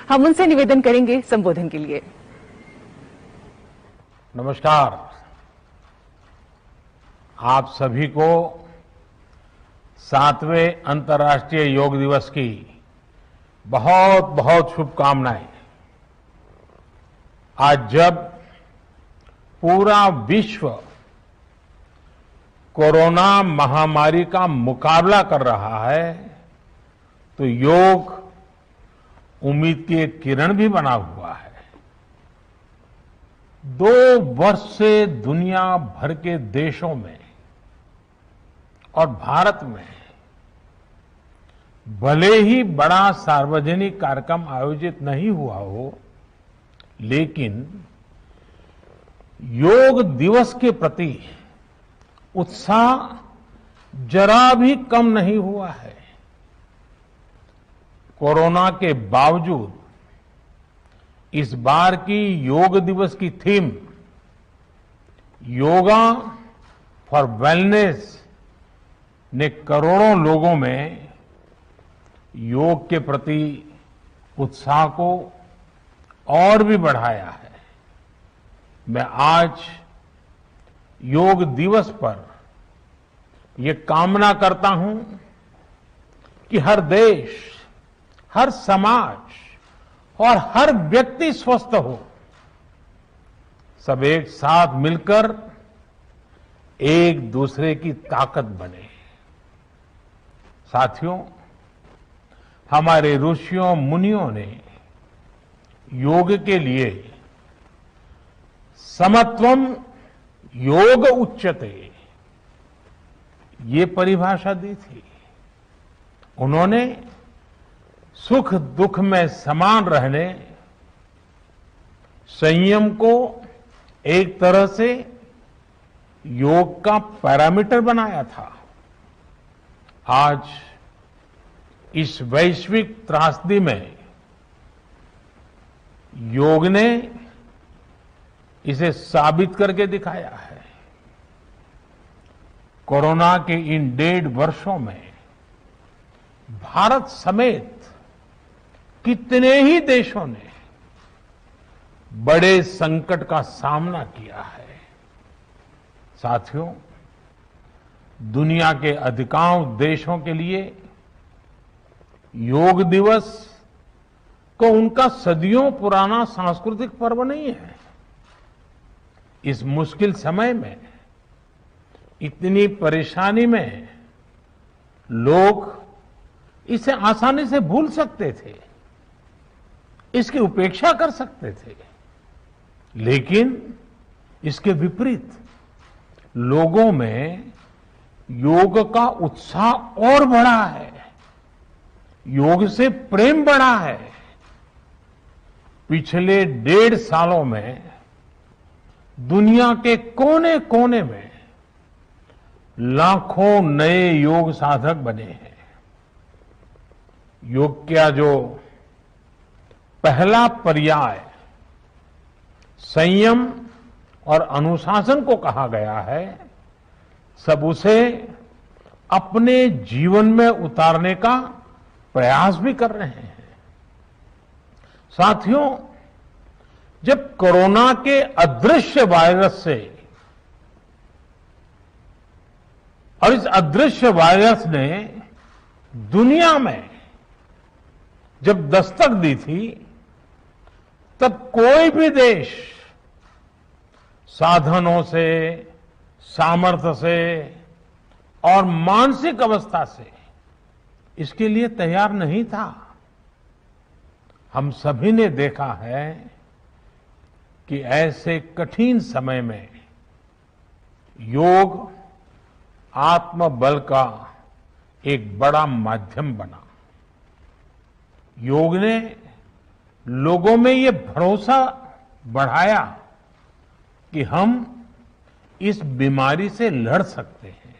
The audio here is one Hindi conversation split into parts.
हम उनसे निवेदन करेंगे संबोधन के लिए। नमस्कार। आप सभी को 7वें अंतर्राष्ट्रीय योग दिवस की बहुत बहुत शुभकामनाएं। आज जब पूरा विश्व कोरोना महामारी का मुकाबला कर रहा है तो योग उम्मीद की एक किरण भी बना हुआ है। 2 वर्ष से दुनिया भर के देशों में और भारत में भले ही बड़ा सार्वजनिक कार्यक्रम आयोजित नहीं हुआ हो, लेकिन योग दिवस के प्रति उत्साह जरा भी कम नहीं हुआ है। कोरोना के बावजूद इस बार की योग दिवस की थीम योगा फॉर वेलनेस ने करोड़ों लोगों में योग के प्रति उत्साह को और भी बढ़ाया है। मैं आज योग दिवस पर ये कामना करता हूं कि हर देश, हर समाज और हर व्यक्ति स्वस्थ हो। सब एक साथ मिलकर एक दूसरे की ताकत बने। साथियों, हमारे ऋषियों मुनियों ने योग के लिए समत्वम योग उच्यते ये परिभाषा दी थी। उन्होंने सुख दुख में समान रहने, संयम को एक तरह से योग का पैरामीटर बनाया था। आज इस वैश्विक त्रासदी में योग ने इसे साबित करके दिखाया है। कोरोना के इन 1.5 वर्षों में भारत समेत कितने ही देशों ने बड़े संकट का सामना किया है। साथियों, दुनिया के अधिकांश देशों के लिए योग दिवस को उनका सदियों पुराना सांस्कृतिक पर्व नहीं है। इस मुश्किल समय में, इतनी परेशानी में लोग इसे आसानी से भूल सकते थे, इसकी उपेक्षा कर सकते थे, लेकिन इसके विपरीत लोगों में योग का उत्साह और बढ़ा है, योग से प्रेम बढ़ा है। पिछले 1.5 सालों में दुनिया के कोने कोने में लाखों नए योग साधक बने हैं। योग का जो पहला पर्याय संयम और अनुशासन को कहा गया है, सब उसे अपने जीवन में उतारने का प्रयास भी कर रहे हैं। साथियों, जब कोरोना के अदृश्य वायरस से और इस अदृश्य वायरस ने दुनिया में जब दस्तक दी थी, तब कोई भी देश साधनों से, सामर्थ्य से और मानसिक अवस्था से इसके लिए तैयार नहीं था। हम सभी ने देखा है कि ऐसे कठिन समय में योग आत्मबल का एक बड़ा माध्यम बना। योग ने लोगों में ये भरोसा बढ़ाया कि हम इस बीमारी से लड़ सकते हैं।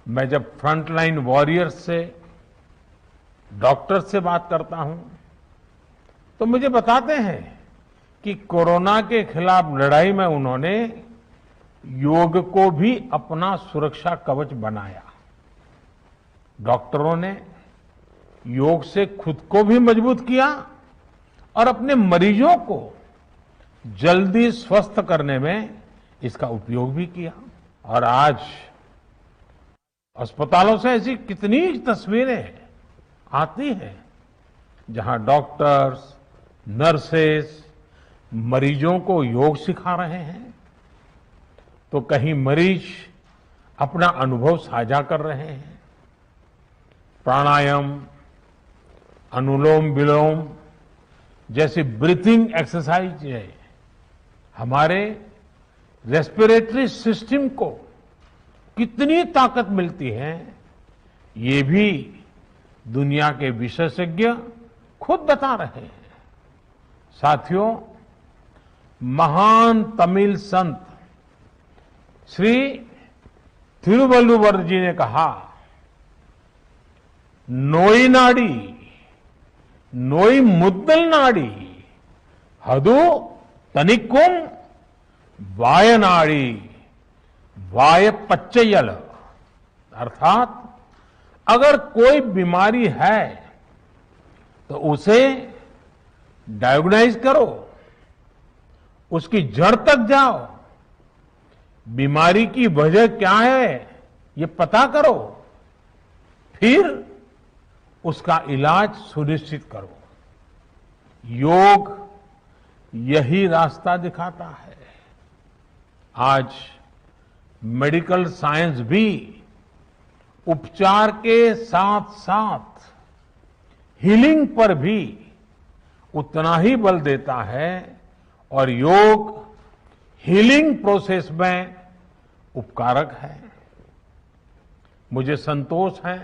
मैं जब फ्रंटलाइन वॉरियर्स से, डॉक्टर से बात करता हूं तो मुझे बताते हैं कि कोरोना के खिलाफ लड़ाई में उन्होंने योग को भी अपना सुरक्षा कवच बनाया। डॉक्टरों ने योग से खुद को भी मजबूत किया और अपने मरीजों को जल्दी स्वस्थ करने में इसका उपयोग भी किया। और आज अस्पतालों से ऐसी कितनी तस्वीरें आती हैं जहां डॉक्टर्स, नर्सेस मरीजों को योग सिखा रहे हैं, तो कहीं मरीज अपना अनुभव साझा कर रहे हैं। प्राणायाम, अनुलोम विलोम जैसी ब्रीथिंग एक्सरसाइज हमारे रेस्पिरेटरी सिस्टम को कितनी ताकत मिलती है, ये भी दुनिया के विशेषज्ञ खुद बता रहे हैं। साथियों, महान तमिल संत श्री तिरुवल्लुवर जी ने कहा, नोई नाडी नोई मुद्दल नाडी हदु तनिक्कुम वायनाडी वाय पच्चयल। अर्थात अगर कोई बीमारी है तो उसे डायग्नाइज करो, उसकी जड़ तक जाओ, बीमारी की वजह क्या है ये पता करो, फिर उसका इलाज सुनिश्चित करो। योग यही रास्ता दिखाता है। आज मेडिकल साइंस भी उपचार के साथ साथ हीलिंग पर भी उतना ही बल देता है और योग हीलिंग प्रोसेस में उपकारक है। मुझे संतोष है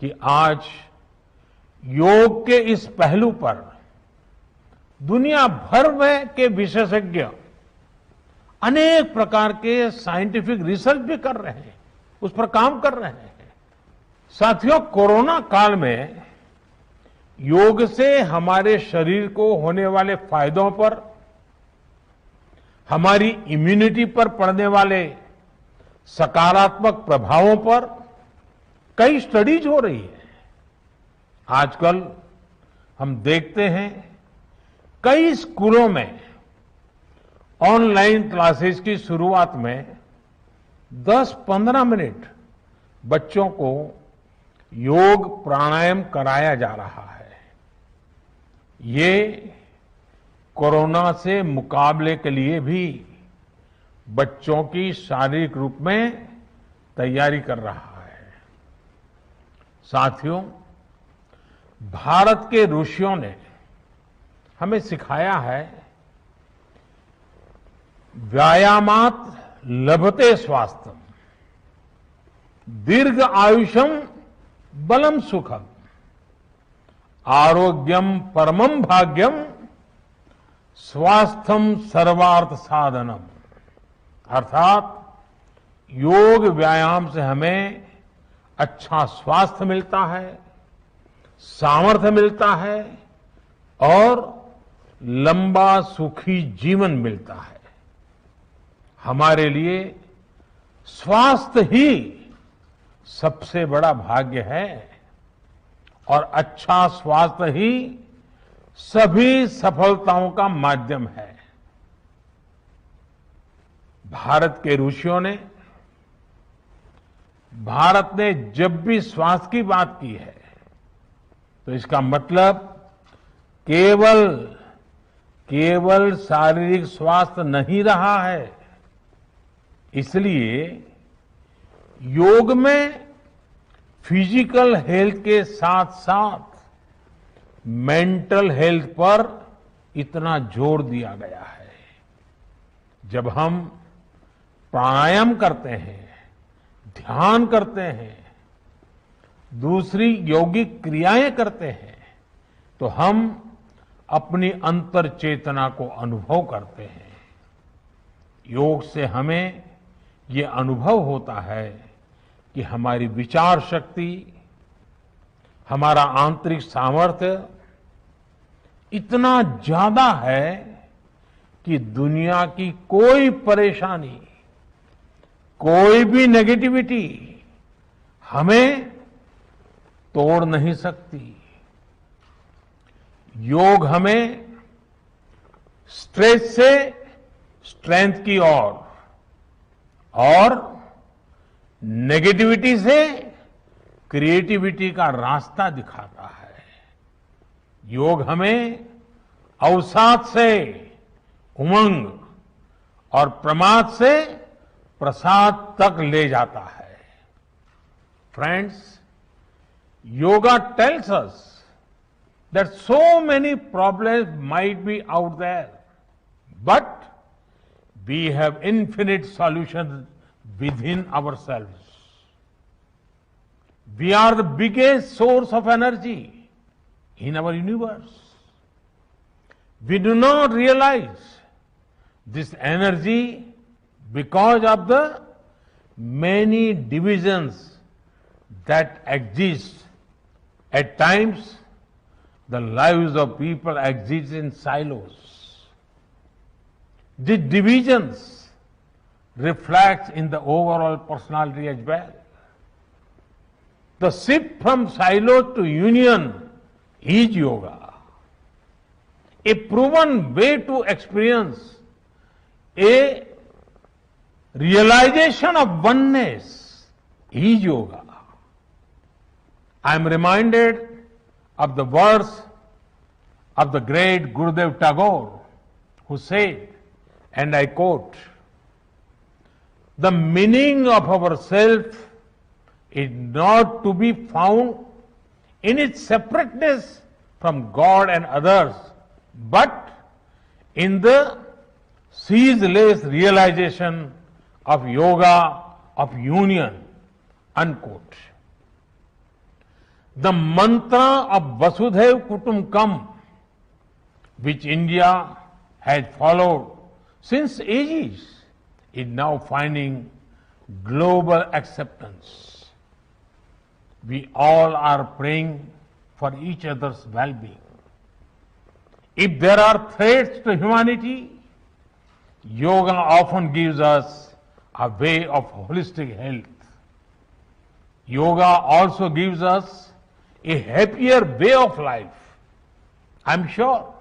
कि आज योग के इस पहलू पर दुनिया भर में के विशेषज्ञ अनेक प्रकार के साइंटिफिक रिसर्च भी कर रहे हैं, उस पर काम कर रहे हैं। साथियों, कोरोना काल में योग से हमारे शरीर को होने वाले फायदों पर, हमारी इम्यूनिटी पर पड़ने वाले सकारात्मक प्रभावों पर कई स्टडीज हो रही है। आजकल हम देखते हैं कई स्कूलों में ऑनलाइन क्लासेस की शुरुआत में 10-15 मिनट बच्चों को योग प्राणायाम कराया जा रहा है। ये कोरोना से मुकाबले के लिए भी बच्चों की शारीरिक रूप में तैयारी कर रहा है। साथियों, भारत के ऋषियों ने हमें सिखाया है, व्यायामात लभते स्वास्थ्यम, दीर्घ आयुषम बलम सुखम, आरोग्यम परमम भाग्यम, स्वास्थ्यम सर्वार्थ साधनम। अर्थात योग व्यायाम से हमें अच्छा स्वास्थ्य मिलता है, सामर्थ्य मिलता है और लंबा सुखी जीवन मिलता है। हमारे लिए स्वास्थ्य ही सबसे बड़ा भाग्य है और अच्छा स्वास्थ्य ही सभी सफलताओं का माध्यम है। भारत के ऋषियों ने, भारत ने जब भी स्वास्थ्य की बात की है तो इसका मतलब केवल शारीरिक स्वास्थ्य नहीं रहा है। इसलिए योग में फिजिकल हेल्थ के साथ साथ मेंटल हेल्थ पर इतना जोर दिया गया है। जब हम प्राणायाम करते हैं, ध्यान करते हैं, दूसरी यौगिक क्रियाएं करते हैं, तो हम अपनी अंतर चेतना को अनुभव करते हैं। योग से हमें ये अनुभव होता है कि हमारी विचार शक्ति, हमारा आंतरिक सामर्थ्य इतना ज्यादा है कि दुनिया की कोई परेशानी, कोई भी नेगेटिविटी हमें तोड़ नहीं सकती। योग हमें स्ट्रेस से स्ट्रेंथ की ओर और नेगेटिविटी से क्रिएटिविटी का रास्ता दिखाता है। योग हमें अवसाद से उमंग और प्रमाद से प्रसाद तक ले जाता है। Friends, yoga tells us that so many problems might be out there, but we have infinite solutions within ourselves. We are the biggest source of energy in our universe. We do not realize this energy because of the many divisions that exist. At times, the lives of people exist in silos. These divisions reflect in the overall personality as well. The shift from silo to union is yoga. A proven way to experience a realization of oneness is yoga. I am reminded of the words of the great Gurudev Tagore, who said, and I quote, "The meaning of our self is not to be found in its separateness from God and others, but in the ceaseless realization of yoga of union," unquote. The mantra of Vasudhaiv Kutumbakam, which India has followed since ages, is now finding global acceptance. We all are praying for each other's well-being. If there are threats to humanity, yoga often gives us a way of holistic health. Yoga also gives us a happier way of life. I'm sure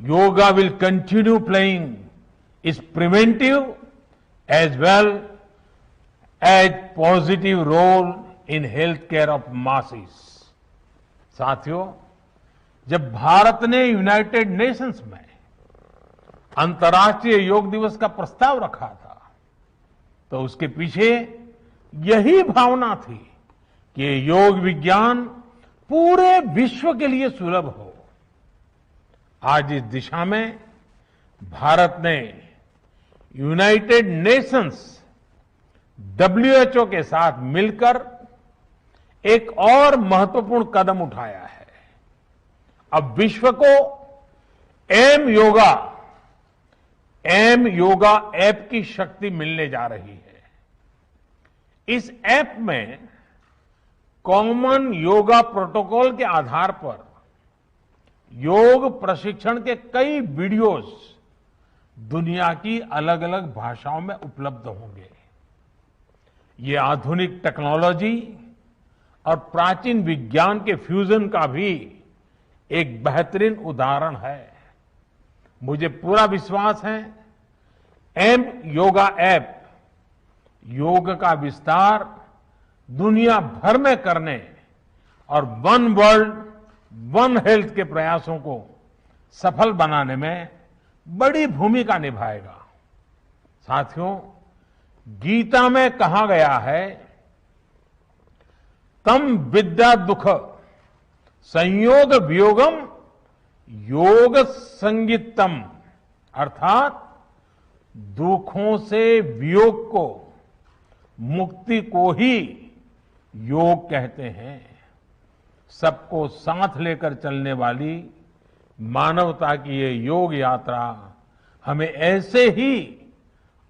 yoga will continue playing its preventive as well as positive role in healthcare of masses. साथियों, जब भारत ने यूनाइटेड नेशंस में अंतर्राष्ट्रीय योग दिवस का प्रस्ताव रखा था, तो उसके पीछे यही भावना थी कि योग विज्ञान पूरे विश्व के लिए सुलभ हो। आज इस दिशा में भारत ने यूनाइटेड नेशंस WHO के साथ मिलकर एक और महत्वपूर्ण कदम उठाया है। अब विश्व को एम योगा ऐप की शक्ति मिलने जा रही है। इस ऐप में कॉमन योगा प्रोटोकॉल के आधार पर योग प्रशिक्षण के कई वीडियोस दुनिया की अलग अलग भाषाओं में उपलब्ध होंगे। ये आधुनिक टेक्नोलॉजी और प्राचीन विज्ञान के फ्यूजन का भी एक बेहतरीन उदाहरण है। मुझे पूरा विश्वास है एम योगा ऐप योग का विस्तार दुनिया भर में करने और वन वर्ल्ड वन हेल्थ के प्रयासों को सफल बनाने में बड़ी भूमिका निभाएगा। साथियों, गीता में कहा गया है, तम विद्या दुख संयोग वियोगम योग संगीतम, अर्थात दुखों से वियोग को, मुक्ति को ही योग कहते हैं। सबको साथ लेकर चलने वाली मानवता की ये योग यात्रा हमें ऐसे ही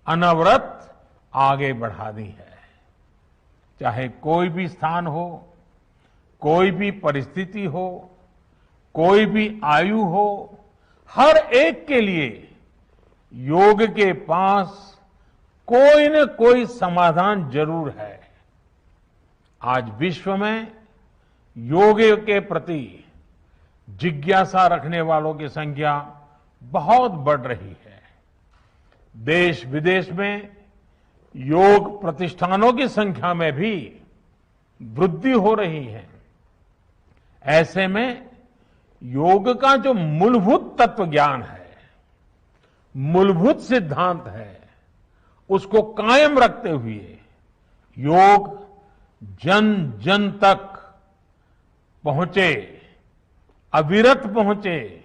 अनवरत आगे बढ़ानी है। चाहे कोई भी स्थान हो, कोई भी परिस्थिति हो, कोई भी आयु हो, हर एक के लिए योग के पास कोई न कोई समाधान जरूर है। आज विश्व में योग के प्रति जिज्ञासा रखने वालों की संख्या बहुत बढ़ रही है। देश विदेश में योग प्रतिष्ठानों की संख्या में भी वृद्धि हो रही है। ऐसे में योग का जो मूलभूत तत्व ज्ञान है, मूलभूत सिद्धांत है, उसको कायम रखते हुए योग जन जन तक पहुंचे, अविरत पहुंचे,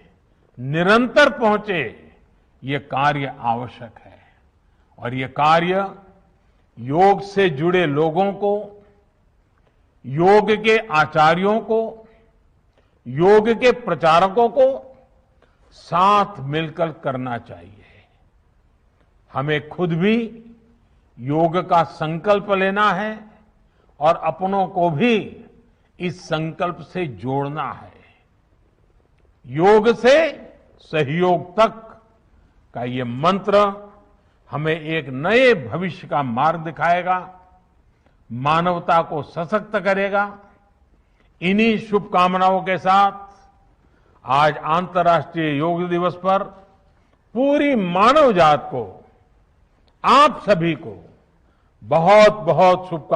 निरंतर पहुंचे, ये कार्य आवश्यक है। और ये कार्य योग से जुड़े लोगों को, योग के आचार्यों को, योग के प्रचारकों को साथ मिलकर करना चाहिए। हमें खुद भी योग का संकल्प लेना है और अपनों को भी इस संकल्प से जोड़ना है। योग से सहयोग तक का ये मंत्र हमें एक नए भविष्य का मार्ग दिखाएगा, मानवता को सशक्त करेगा। इन्हीं शुभकामनाओं के साथ आज अंतर्राष्ट्रीय योग दिवस पर पूरी मानव जात को, आप सभी को बहुत बहुत शुभकामनाएं।